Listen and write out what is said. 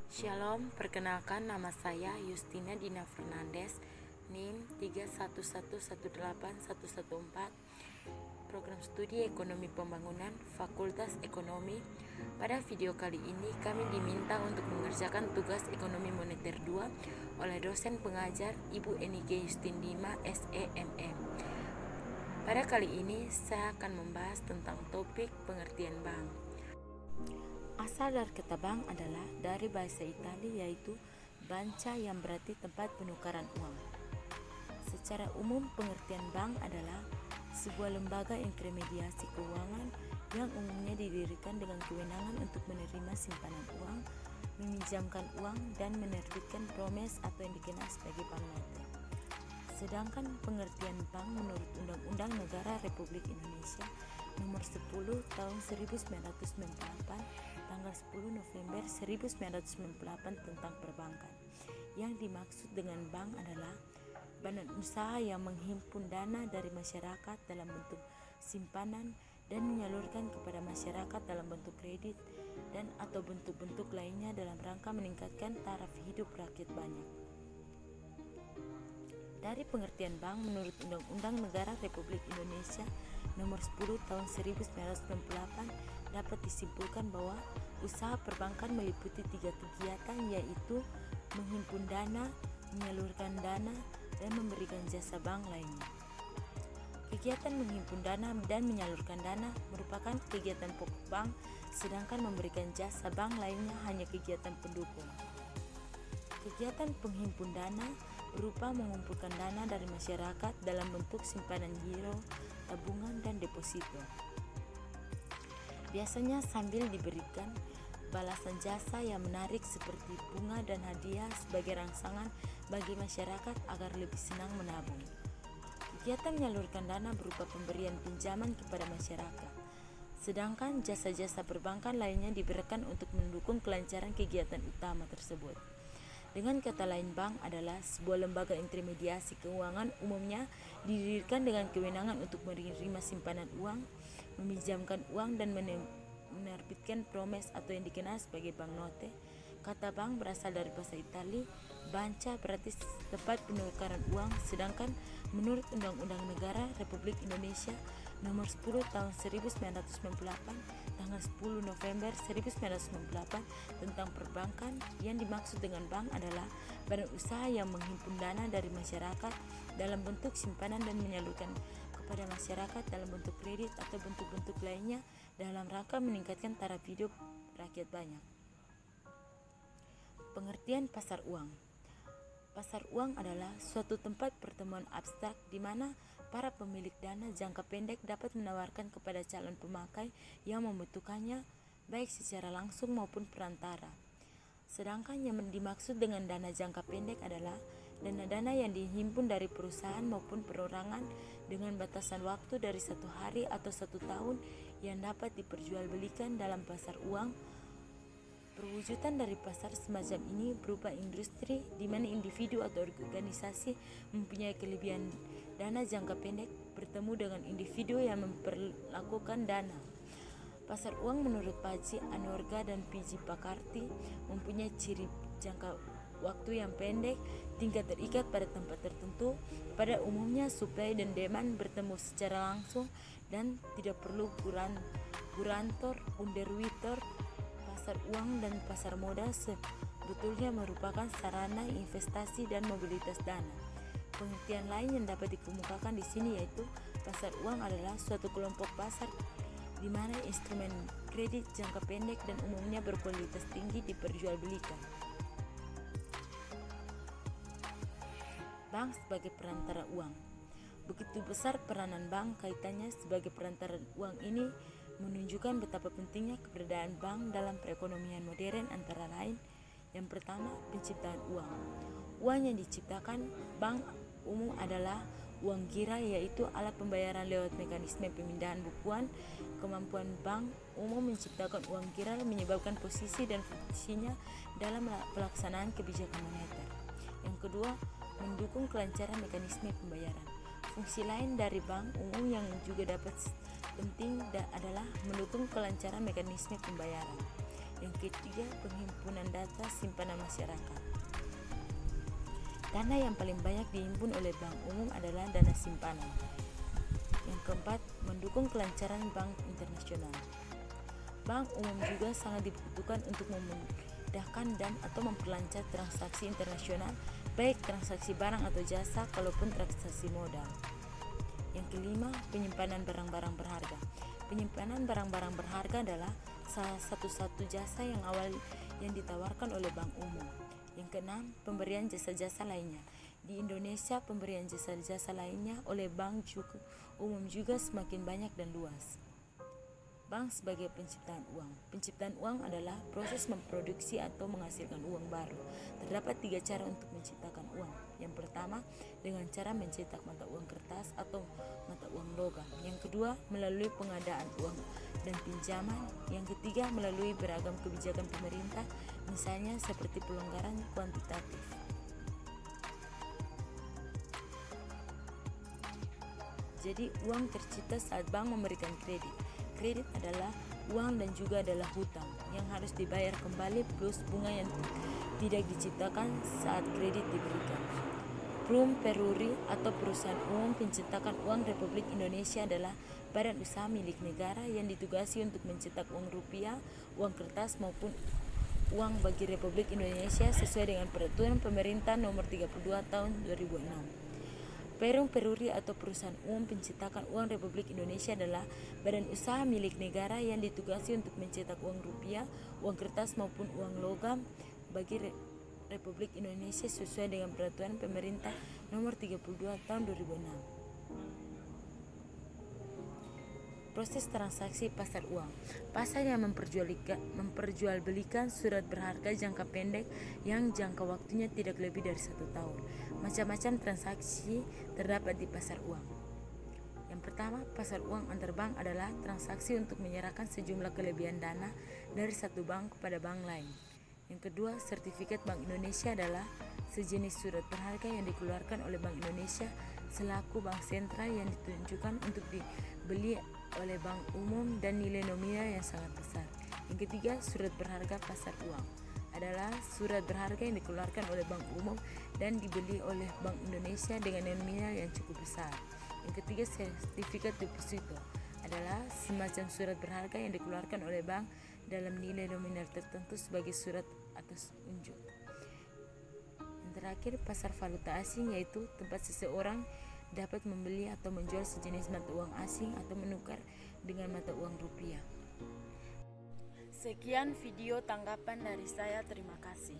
Shalom, perkenalkan nama saya Justina Dina Fernandes, NIM 311818114, Program Studi Ekonomi Pembangunan, Fakultas Ekonomi. Pada video kali ini kami diminta untuk mengerjakan tugas Ekonomi Moneter 2 oleh dosen pengajar Ibu Enike Justindima SEMM. Pada kali ini saya akan membahas tentang topik pengertian bank. Asal dari kata bank adalah dari bahasa Italia, yaitu banca, yang berarti tempat penukaran uang. Secara umum, pengertian bank adalah sebuah lembaga intermediasi keuangan yang umumnya didirikan dengan kewenangan untuk menerima simpanan uang, meminjamkan uang, dan menerbitkan promes atau yang dikenal sebagai bank note. Sedangkan pengertian bank menurut Undang-Undang Negara Republik Indonesia Nomor 10 Tahun 1998 tanggal 10 November 1998 tentang perbankan. Yang dimaksud dengan bank adalah badan usaha yang menghimpun dana dari masyarakat dalam bentuk simpanan dan menyalurkan kepada masyarakat dalam bentuk kredit dan atau bentuk-bentuk lainnya dalam rangka meningkatkan taraf hidup rakyat banyak. Dari pengertian bank menurut Undang-Undang Negara Republik Indonesia Nomor 10 Tahun 1998 dapat disimpulkan bahwa usaha perbankan meliputi 3 kegiatan, yaitu menghimpun dana, menyalurkan dana, dan memberikan jasa bank lainnya. Kegiatan menghimpun dana dan menyalurkan dana merupakan kegiatan pokok bank, sedangkan memberikan jasa bank lainnya hanya kegiatan pendukung. Kegiatan penghimpun dana berupa mengumpulkan dana dari masyarakat dalam bentuk simpanan giro, tabungan, dan deposito. Biasanya sambil diberikan balasan jasa yang menarik seperti bunga dan hadiah sebagai rangsangan bagi masyarakat agar lebih senang menabung. Kegiatan menyalurkan dana berupa pemberian pinjaman kepada masyarakat. Sedangkan jasa-jasa perbankan lainnya diberikan untuk mendukung kelancaran kegiatan utama tersebut. Dengan kata lain, bank adalah sebuah lembaga intermediasi keuangan, umumnya didirikan dengan kewenangan untuk menerima simpanan uang, meminjamkan uang, dan menerbitkan promes atau yang dikenal sebagai bank note. Kata bank berasal dari bahasa Italia, banca berarti tempat penukaran uang, sedangkan menurut Undang-Undang Negara Republik Indonesia Nomor 10 Tahun 1998 tanggal 10 November 1998 tentang perbankan, yang dimaksud dengan bank adalah badan usaha yang menghimpun dana dari masyarakat dalam bentuk simpanan dan menyalurkan kepada masyarakat dalam bentuk kredit atau bentuk-bentuk lainnya dalam rangka meningkatkan taraf hidup rakyat banyak. Pengertian pasar uang. Pasar uang adalah suatu tempat pertemuan abstrak di mana para pemilik dana jangka pendek dapat menawarkan kepada calon pemakai yang membutuhkannya, baik secara langsung maupun perantara. Sedangkan yang dimaksud dengan dana jangka pendek adalah dana-dana yang dihimpun dari perusahaan maupun perorangan dengan batasan waktu dari 1 hari atau 1 tahun yang dapat diperjualbelikan dalam pasar uang. Perwujudan dari pasar semacam ini berupa industri di mana individu atau organisasi mempunyai kelebihan dana jangka pendek bertemu dengan individu yang memperlakukan dana. Pasar uang menurut Paji Anuarga dan P.J. Pakarti mempunyai ciri jangka waktu yang pendek, tingkat terikat pada tempat tertentu, pada umumnya supply dan demand bertemu secara langsung dan tidak perlu gurantor, underwriter. Pasar uang dan pasar modal sebetulnya merupakan sarana investasi dan mobilitas dana. Pengertian lain yang dapat dikemukakan di sini yaitu pasar uang adalah suatu kelompok pasar di mana instrumen kredit jangka pendek dan umumnya berkualitas tinggi diperjualbelikan. Bank sebagai perantara uang. Begitu besar peranan bank, kaitannya sebagai perantara uang ini menunjukkan betapa pentingnya keberadaan bank dalam perekonomian modern, antara lain: yang pertama, penciptaan uang. Uang yang diciptakan bank umum adalah uang gira, yaitu alat pembayaran lewat mekanisme pemindahan bukuan. Kemampuan bank umum menciptakan uang gira menyebabkan posisi dan fungsinya dalam pelaksanaan kebijakan moneter. Yang kedua, mendukung kelancaran mekanisme pembayaran. Fungsi lain dari bank umum yang juga dapat penting adalah mendukung kelancaran mekanisme pembayaran. Yang ketiga, penghimpunan data simpanan masyarakat. Dana yang paling banyak dihimpun oleh bank umum adalah dana simpanan. Yang keempat, mendukung kelancaran bank internasional. Bank umum juga sangat dibutuhkan untuk memudahkan dan atau memperlancar transaksi internasional, baik transaksi barang atau jasa, kalaupun transaksi modal. Yang kelima, penyimpanan barang-barang berharga. Penyimpanan barang-barang berharga adalah salah satu jasa yang awal yang ditawarkan oleh bank umum. Yang keenam, pemberian jasa-jasa lainnya. Di Indonesia, pemberian jasa-jasa lainnya oleh bank umum juga semakin banyak dan luas. Bank sebagai penciptaan uang. Penciptaan uang adalah proses memproduksi atau menghasilkan uang baru. Terdapat 3 cara untuk menciptakan uang. Yang pertama, dengan cara mencetak mata uang kertas atau mata uang logam. Yang kedua, melalui pengadaan uang dan pinjaman. Yang ketiga, melalui beragam kebijakan pemerintah, misalnya seperti pelonggaran kuantitatif. Jadi, uang tercipta saat bank memberikan kredit. Kredit adalah uang dan juga adalah hutang yang harus dibayar kembali plus bunga yang tidak diciptakan saat kredit diberikan. Perum Peruri atau Perusahaan Umum Pencetakan Uang Republik Indonesia adalah badan usaha milik negara yang ditugasi untuk mencetak uang rupiah, uang kertas maupun uang bagi Republik Indonesia sesuai dengan peraturan pemerintah nomor 32 tahun 2006. Perum Peruri atau Perusahaan Umum Pencetakan Uang Republik Indonesia adalah badan usaha milik negara yang ditugasi untuk mencetak uang rupiah, uang kertas maupun uang logam bagi Republik Indonesia sesuai dengan peraturan pemerintah nomor 32 tahun 2006. Proses transaksi pasar uang. Pasar yang memperjualbelikan surat berharga jangka pendek yang jangka waktunya tidak lebih dari 1 tahun. Macam-macam transaksi terdapat di pasar uang. Yang pertama, pasar uang antar bank adalah transaksi untuk menyerahkan sejumlah kelebihan dana dari satu bank kepada bank lain. Yang kedua, sertifikat Bank Indonesia adalah sejenis surat berharga yang dikeluarkan oleh Bank Indonesia selaku bank sentral yang ditunjukkan untuk dibeli oleh bank umum dan nilai nominal yang sangat besar. Yang ketiga, surat berharga pasar uang adalah surat berharga yang dikeluarkan oleh bank umum dan dibeli oleh Bank Indonesia dengan nominal yang cukup besar. Yang ketiga, sertifikat deposito adalah semacam surat berharga yang dikeluarkan oleh bank dalam nilai nominal tertentu sebagai surat atas unjuk. Yang terakhir, pasar valuta asing, yaitu tempat seseorang dapat membeli atau menjual sejenis mata uang asing atau menukar dengan mata uang rupiah. Sekian video tanggapan dari saya, terima kasih.